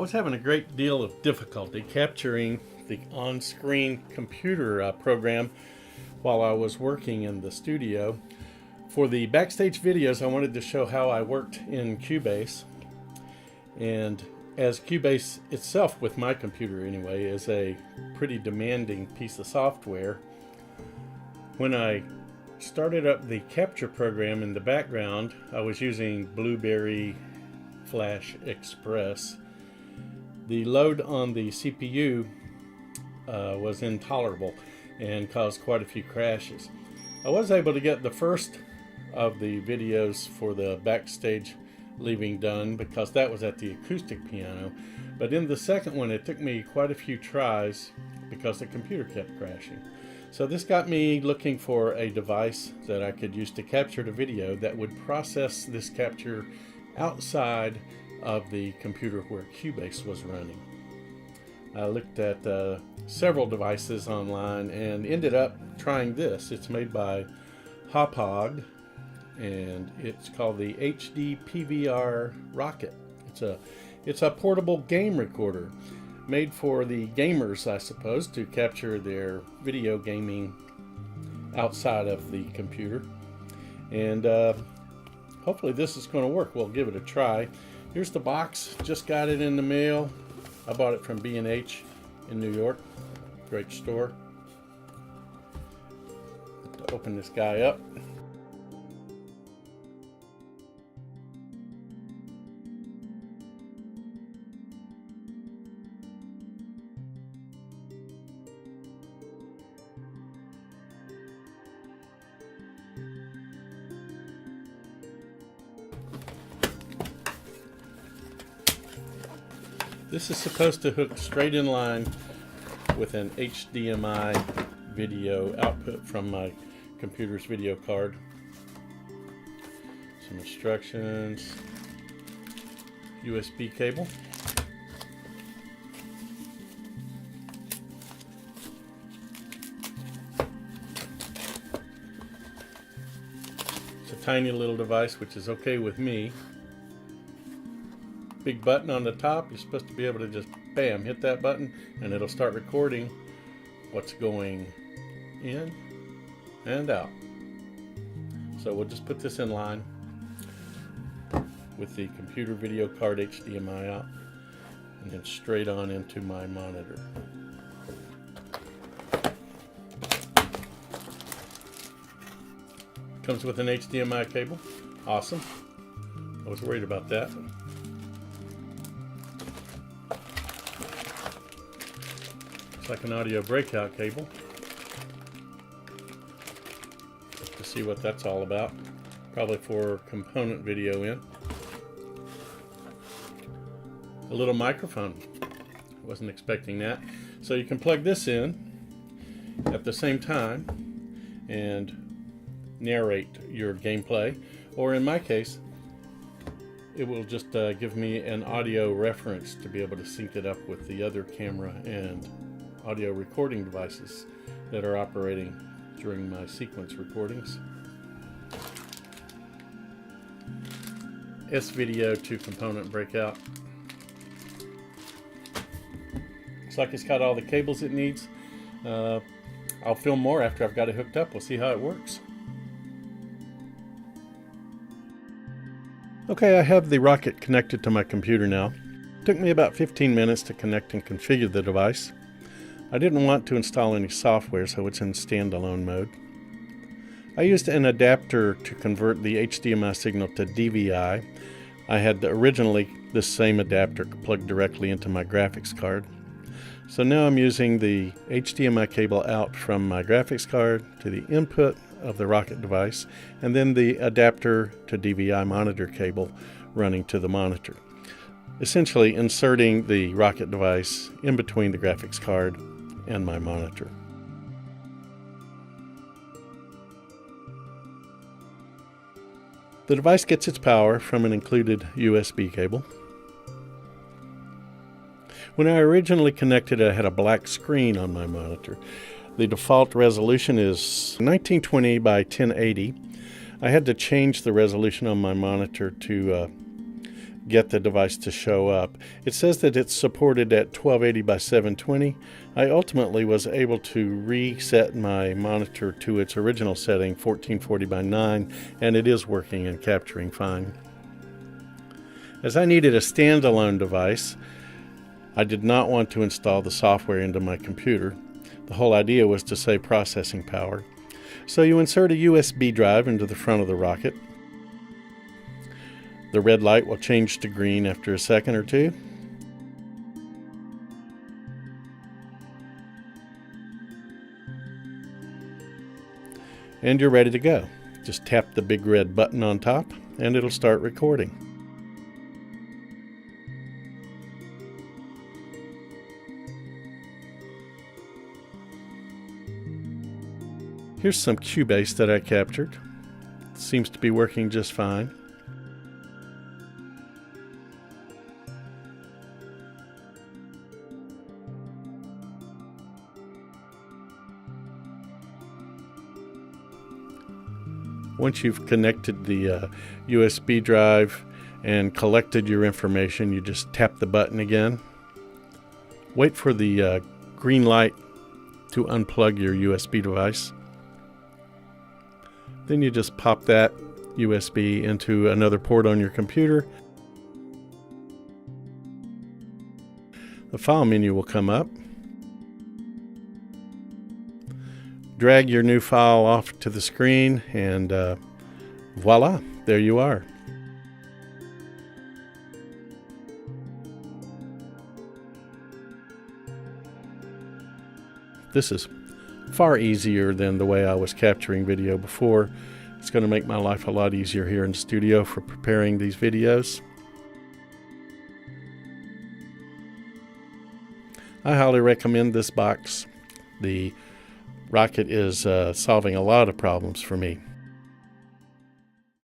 was having a great deal of difficulty capturing the on-screen computer program while I was working in the studio. For the backstage videos, I wanted to show how I worked in Cubase. And as Cubase itself, with my computer anyway, is a pretty demanding piece of software, when I started up the capture program in the background, I was using Blueberry Flash Express. The load on the CPU was intolerable and caused quite a few crashes. I was able to get the first of the videos for the backstage leaving done because that was at the acoustic piano, but in the second one it took me quite a few tries because the computer kept crashing. So this got me looking for a device that I could use to capture the video that would process this capture outside of the computer where Cubase was running. I looked at several devices online and ended up trying this. It's made by Hauppauge and it's called the HD PVR Rocket. It's a portable game recorder made for the gamers, I suppose, to capture their video gaming outside of the computer. And hopefully this is going to work. We'll give it a try. Here's the box. Just got it in the mail. I bought it from B&H in New York. Great store. Open this guy up. This is supposed to hook straight in line with an HDMI video output from my computer's video card. Some instructions, USB cable, it's a tiny little device, which is okay with me. Big button on the top. You're supposed to be able to just bam, hit that button and it'll start recording what's going in and out. So we'll just put this in line with the computer video card HDMI out and then straight on into my monitor. Comes with an HDMI cable. Awesome. I was worried about that. Like an audio breakout cable to see what that's all about. Probably for component video in. A little microphone. Wasn't expecting that. So you can plug this in at the same time and narrate your gameplay, or in my case it will just give me an audio reference to be able to sync it up with the other camera and audio recording devices that are operating during my sequence recordings. S-video to component breakout. Looks like it's got all the cables it needs. I'll film more after I've got it hooked up. We'll see how it works. Okay, I have the Rocket connected to my computer now. It took me about 15 minutes to connect and configure the device. I didn't want to install any software, so it's in standalone mode. I used an adapter to convert the HDMI signal to DVI. I had originally this same adapter plugged directly into my graphics card. So now I'm using the HDMI cable out from my graphics card to the input of the Rocket device, and then the adapter to DVI monitor cable running to the monitor. Essentially inserting the Rocket device in between the graphics card and my monitor. The device gets its power from an included USB cable. When I originally connected it, I had a black screen on my monitor. The default resolution is 1920 by 1080. I had to change the resolution on my monitor to get the device to show up. It says that it's supported at 1280 by 720. I ultimately was able to reset my monitor to its original setting, 1440 by 9, and it is working and capturing fine. As I needed a standalone device, I did not want to install the software into my computer. The whole idea was to save processing power. So you insert a USB drive into the front of the rocket. The red light will change to green after a second or two. And you're ready to go. Just tap the big red button on top and it'll start recording. Here's some Cubase that I captured. Seems to be working just fine. Once you've connected the USB drive and collected your information, you just tap the button again. Wait for the green light to unplug your USB device. Then you just pop that USB into another port on your computer. The file menu will come up. Drag your new file off to the screen and voila, there you are. This is far easier than the way I was capturing video before. It's going to make my life a lot easier here in the studio for preparing these videos. I highly recommend this box. The Rocket is solving a lot of problems for me.